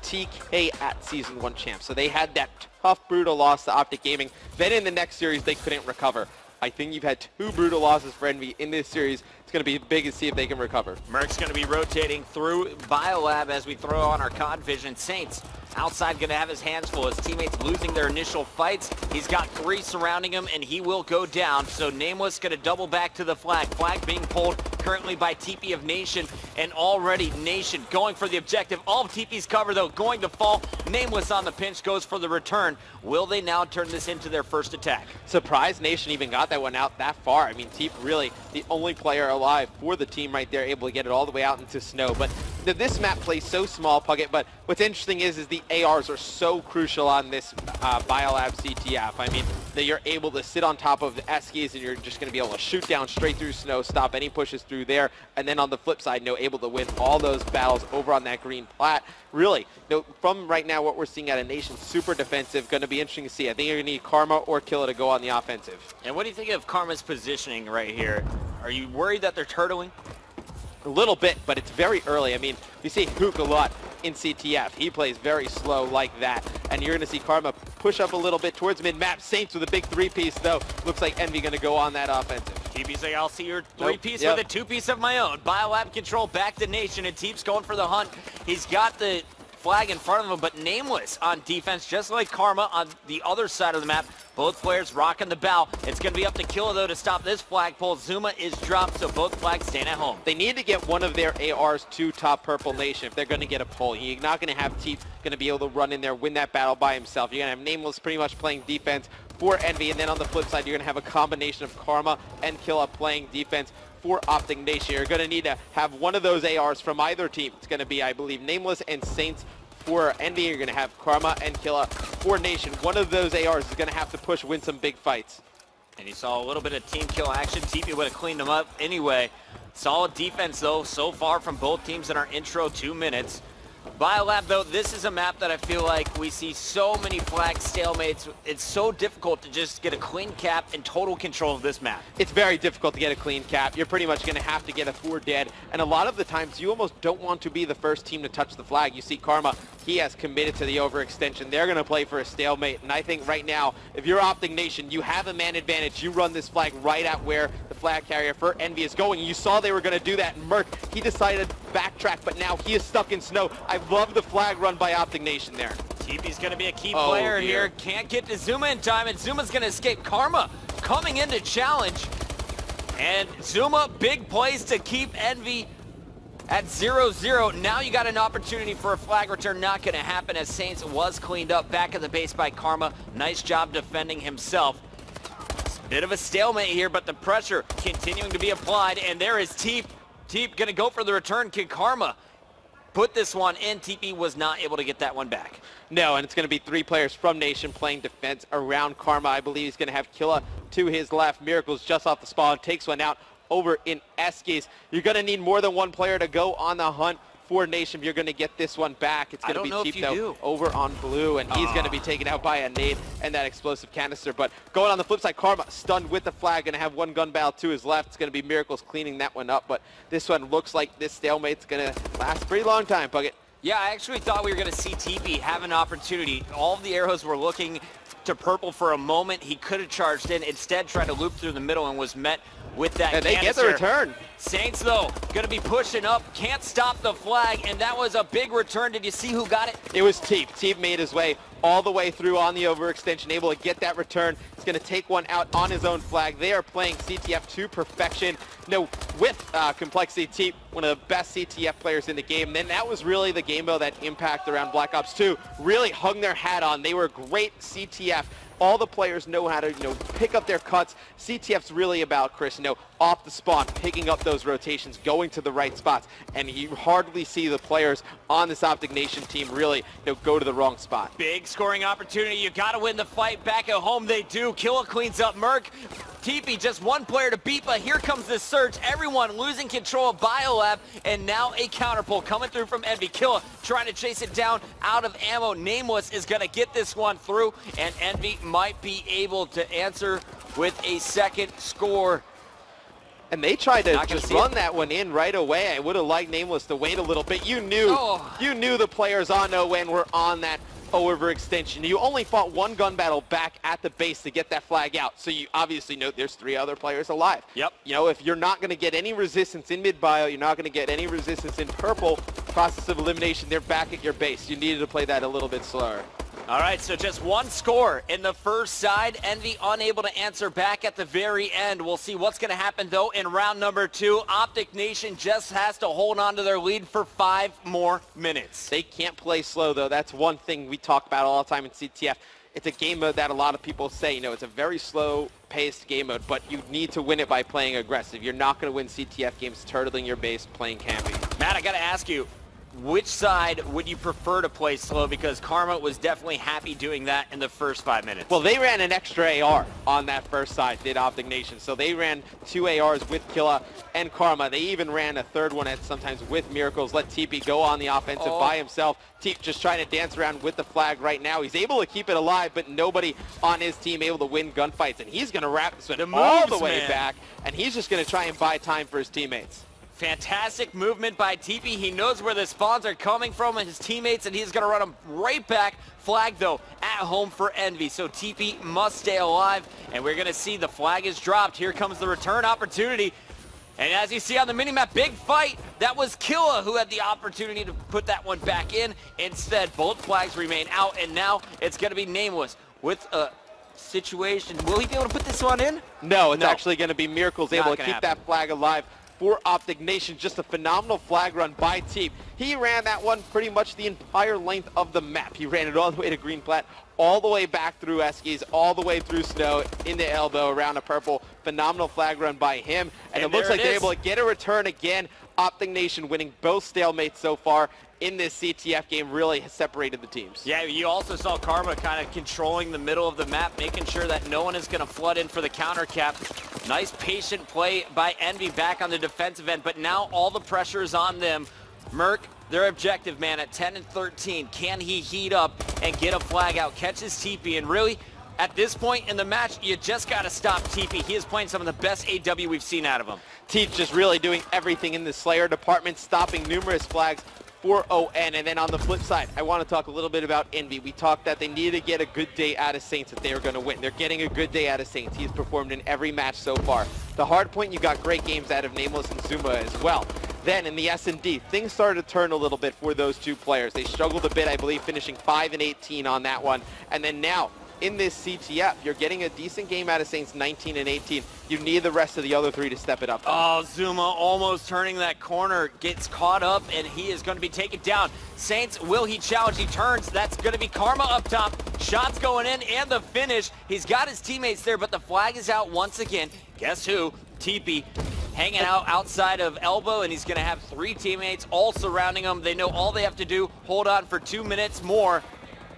TK at Season 1 champs. So they had that tough, brutal loss to OpTic Gaming. Then in the next series, they couldn't recover. I think you've had 2 brutal losses for Envy in this series. It's going to be big to see if they can recover. Merc's going to be rotating through Biolab as we throw on our COD vision. Saints outside going to have his hands full. His teammates losing their initial fights. He's got 3 surrounding him, and he will go down. So Nameless going to double back to the flag. Flag being pulled currently by TP of Nation, and already Nation going for the objective. All of TP's cover, though, going to fall. Nameless on the pinch, goes for the return. Will they now turn this into their first attack? Surprised Nation even got that one out that far. I mean, TP really the only player alive for the team right there, able to get it all the way out into snow. But this map plays so small, Puckett, but what's interesting is the ARs are so crucial on this Biolab CTF. I mean, that you're able to sit on top of the Eskies and you're just going to be able to shoot down straight through snow, stop any pushes through there, and then on the flip side, able to win all those battles over on that green plat. Really, from right now, what we're seeing out of Nation, super defensive, going to be interesting to see. I think you're going to need Karma or Killa to go on the offensive. And what do you think of Karma's positioning right here? Are you worried that they're turtling? A little bit, but it's very early. I mean, you see Hook a lot in CTF. He plays very slow like that. And you're going to see Karma push up a little bit towards mid-map. Saints with a big 3-piece, though. Looks like Envy going to go on that offensive. TP's like, I'll see your 3-piece with a 2-piece of my own. Biolab control back to Nation, and Teep's going for the hunt. He's got the flag in front of him, but Nameless on defense, just like Karma on the other side of the map. Both players rocking the bow. It's going to be up to Killa, though, to stop this flagpole. Zuma is dropped, so both flags staying at home. They need to get one of their ARs to top Purple Nation if they're going to get a pull. You're not going to have Teep going to be able to run in there, win that battle by himself. You're going to have Nameless pretty much playing defense for Envy, and then on the flip side, you're going to have a combination of Karma and Killa playing defense for OpTic Nation. You're going to need to have one of those ARs from either team. It's going to be, I believe, Nameless and Saints. For Envy, you're going to have Karma and Killa. For Nation, one of those ARs is going to have to push, win some big fights. And you saw a little bit of team kill action. TP would have cleaned them up anyway. Solid defense, though, so far from both teams in our intro 2 minutes. Biolab, though, this is a map that I feel like we see so many flag stalemates. It's so difficult to just get a clean cap and total control of this map. It's very difficult to get a clean cap. You're pretty much going to have to get a 4 dead. And a lot of the times, you almost don't want to be the first team to touch the flag. You see Karma, he has committed to the overextension. They're going to play for a stalemate. And I think right now, if you're OpTic Nation, you have a man advantage. You run this flag right at where the flag carrier for Envy is going. You saw they were going to do that. And Merc, he decided to backtrack, but now he is stuck in snow. I love the flag run by OpTic Nation there. TP's going to be a key player here. Can't get to Zuma in time, and Zuma's going to escape. Karma coming in to challenge. And Zuma, big plays to keep Envy at 0-0. Now you got an opportunity for a flag return. Not going to happen, as Saints was cleaned up back at the base by Karma. Nice job defending himself. Bit of a stalemate here, but the pressure continuing to be applied, and there is Teep. Teep going to go for the return. Can Karma put this one in? TP was not able to get that one back. No, and it's going to be 3 players from Nation playing defense around Karma. I believe he's going to have Killa to his left. Miracles just off the spawn, takes one out over in Eskies. You're going to need more than 1 player to go on the hunt for Nation. You're going to get this one back. It's going to be Teep, though, over on blue, and he's going to be taken out by a nade and that explosive canister. But going on the flip side, Karma stunned with the flag, going to have 1 gun battle to his left. It's going to be Miracles cleaning that one up, but this one looks like this stalemate's going to last a pretty long time, Puckett. Yeah, I actually thought we were going to see TP have an opportunity. All of the arrows were looking to Purple for a moment. He could have charged in, instead tried to loop through the middle and was met with that canister. They get the return. Saints, though, going to be pushing up, can't stop the flag, and that was a big return. Did you see who got it? It was Teep. Teep made his way all the way through on the overextension, able to get that return. He's going to take one out on his own flag. They are playing CTF to perfection. With Complexity, Teep, one of the best CTF players in the game. And then that was really the game, though, that Impact around Black Ops 2 really hung their hat on. They were great CTF. All the players know how to, pick up their cuts. CTF's really about, Chris, off the spawn, picking up those rotations, going to the right spots. And you hardly see the players on this OpTic Nation team really, go to the wrong spot. Big scoring opportunity. You got to win the fight back at home. They do. Killa cleans up Merc. TP, just 1 player to beat, but here comes the surge. Everyone losing control of Biolab, and now a counterpull coming through from Envy. Killa trying to chase it down, out of ammo. Nameless is going to get this one through, and Envy might be able to answer with a second score. and they tried to just run that one in right away. I would have liked Nameless to wait a little bit. You knew the players on ON were on that overextension. You only fought one gun battle back at the base to get that flag out, so you obviously know there's 3 other players alive. Yep. You know, if you're not going to get any resistance in mid-bio, you're not going to get any resistance in purple, process of elimination, they're back at your base. You needed to play that a little bit slower. All right, so just one score in the first side. Envy unable to answer back at the very end. We'll see what's going to happen, though, in round number 2. OpTic Nation just has to hold on to their lead for 5 more minutes. They can't play slow, though. That's one thing we talk about all the time in CTF. It's a game mode that a lot of people say, you know, it's a very slow-paced game mode, but you need to win it by playing aggressive. You're not going to win CTF games turtling your base playing campy. Matt, I got to ask you, which side would you prefer to play slow? Because Karma was definitely happy doing that in the first 5 minutes. Well, they ran an extra AR on that first side, did OpTic Nation. So they ran 2 ARs with Killa and Karma. They even ran a third one at sometimes with Miracles. Let TP go on the offensive by himself. Teep just trying to dance around with the flag right now. He's able to keep it alive, but nobody on his team able to win gunfights. And he's going to wrap this one all the way back, and he's just going to try and buy time for his teammates. Fantastic movement by TP. He knows where the spawns are coming from and his teammates, and he's going to run them right back. Flag, though, at home for Envy. So TP must stay alive, and we're going to see the flag is dropped. Here comes the return opportunity. And as you see on the minimap, big fight. That was Killa who had the opportunity to put that one back in. Instead, both flags remain out, and now it's going to be Nameless with a situation. Will he be able to put this one in? No, it's actually going to be Miracles able to keep that flag alive for OpTic Nation. Just a phenomenal flag run by Teep. He ran that one pretty much the entire length of the map. He ran it all the way to Green Plat, all the way back through Eskies, all the way through Snow, into Elbow, around a purple. Phenomenal flag run by him. And it looks like they're able to get a return again. OpTic Nation winning both stalemates so far in this CTF game, really has separated the teams. Yeah, you also saw Karma kind of controlling the middle of the map, making sure that no one is going to flood in for the counter cap. Nice patient play by Envy back on the defensive end, but now all the pressure is on them. Merc, their objective, man, at 10 and 13. Can he heat up and get a flag out, catch his TP, and really, at this point in the match, you just got to stop TP. He is playing some of the best AW we've seen out of him. Teep's just really doing everything in the Slayer department, stopping numerous flags for ON. And then on the flip side, I want to talk a little bit about Envy. We talked that they needed to get a good day out of Saints if they were going to win. They're getting a good day out of Saints. He's performed in every match so far. The hard point, you got great games out of Nameless and Zuma as well. Then in the S&D, things started to turn a little bit for those two players. They struggled a bit, I believe, finishing 5 and 18 on that one. And then now, in this CTF, you're getting a decent game out of Saints, 19 and 18. You need the rest of the other 3 to step it up. Oh, Zuma almost turning that corner, gets caught up, and he is going to be taken down. Saints, will he challenge? He turns. That's going to be Karma up top. Shots going in, and the finish. He's got his teammates there, but the flag is out once again. Guess who? TP hanging out outside of Elbow, and he's going to have 3 teammates all surrounding him. They know all they have to do, hold on for 2 minutes more.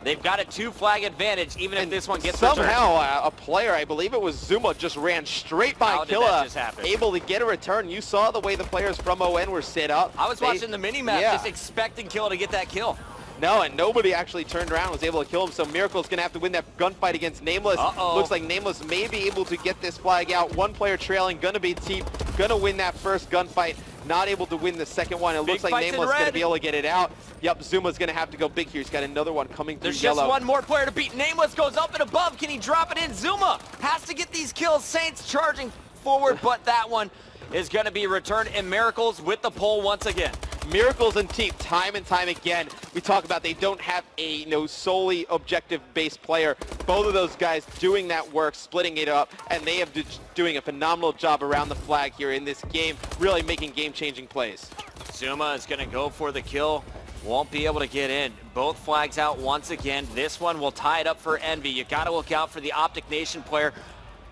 They've got a 2-flag advantage, even if this one gets somehow a player, I believe it was Zuma, just ran straight by Killa, able to get a return. You saw the way the players from ON were set up. I was watching the mini-map, just expecting Killa to get that kill. No, and nobody actually turned around and was able to kill him, so Miracle's going to have to win that gunfight against Nameless. Looks like Nameless may be able to get this flag out. One player trailing, going to be Teep, going to win that first gunfight. Not able to win the second one. It looks like Nameless is going to be able to get it out. Yep, Zuma's going to have to go big here. He's got another one coming through yellow. There's just one more player to beat. Nameless goes up and above. Can he drop it in? Zuma has to get these kills. Saints charging forward, but that one is going to be returned. And Miracles with the pole once again. Miracles and Teep, time and time again, we talk about they don't have a solely objective-based player. Both of those guys doing that work, splitting it up, and they have doing a phenomenal job around the flag here in this game, really making game-changing plays. Zuma is going to go for the kill. Won't be able to get in. Both flags out once again. This one will tie it up for Envy. You got to look out for the OpTic Nation player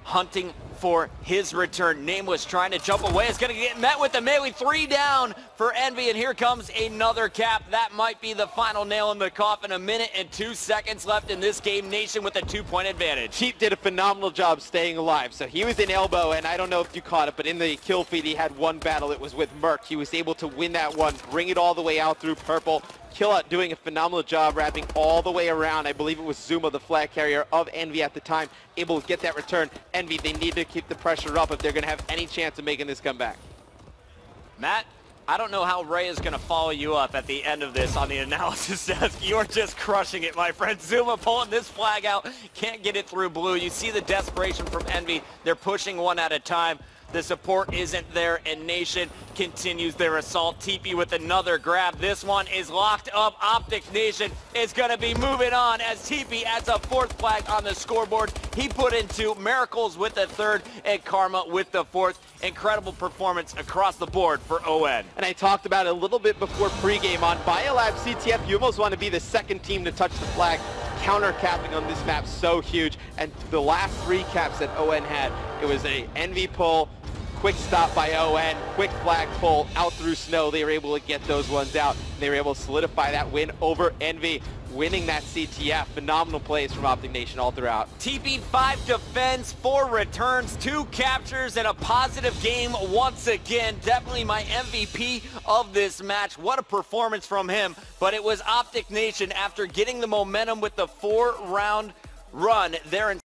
hunting for his return. Nameless trying to jump away. It's going to get met with a melee. 3 down for Envy, and here comes another cap. That might be the final nail in the coffin. 1 minute and 2 seconds left in this game. Nation with a 2-point advantage. Teep did a phenomenal job staying alive. So he was in Elbow, and I don't know if you caught it, but in the kill feed he had one battle. It was with Merc. He was able to win that one, bring it all the way out through purple. Killa doing a phenomenal job wrapping all the way around. I believe it was Zuma, the flag carrier of Envy at the time, able to get that return. Envy, they need to to keep the pressure up if they're going to have any chance of making this comeback. Matt, I don't know how Ray is going to follow you up at the end of this on the analysis desk. You're just crushing it, my friend. Zuma pulling this flag out. Can't get it through blue. You see the desperation from Envy. They're pushing one at a time. The support isn't there, and Nation continues their assault. TP with another grab. This one is locked up. OpTic Nation is going to be moving on as TP adds a fourth flag on the scoreboard. He put in two, Miracles with the third, and Karma with the fourth. Incredible performance across the board for ON. And I talked about it a little bit before pregame on Biolab CTF. You almost want to be the second team to touch the flag. Counter-capping on this map so huge, and the last three caps that ON had, it was a Envy pull, quick stop by ON, quick flag pull out through snow. They were able to get those ones out. They were able to solidify that win over Envy, winning that CTF. Phenomenal plays from OpTic Nation all throughout. TP 5 defends, 4 returns, 2 captures, and a positive game once again. Definitely my MVP of this match. What a performance from him. But it was OpTic Nation after getting the momentum with the 4-round run there in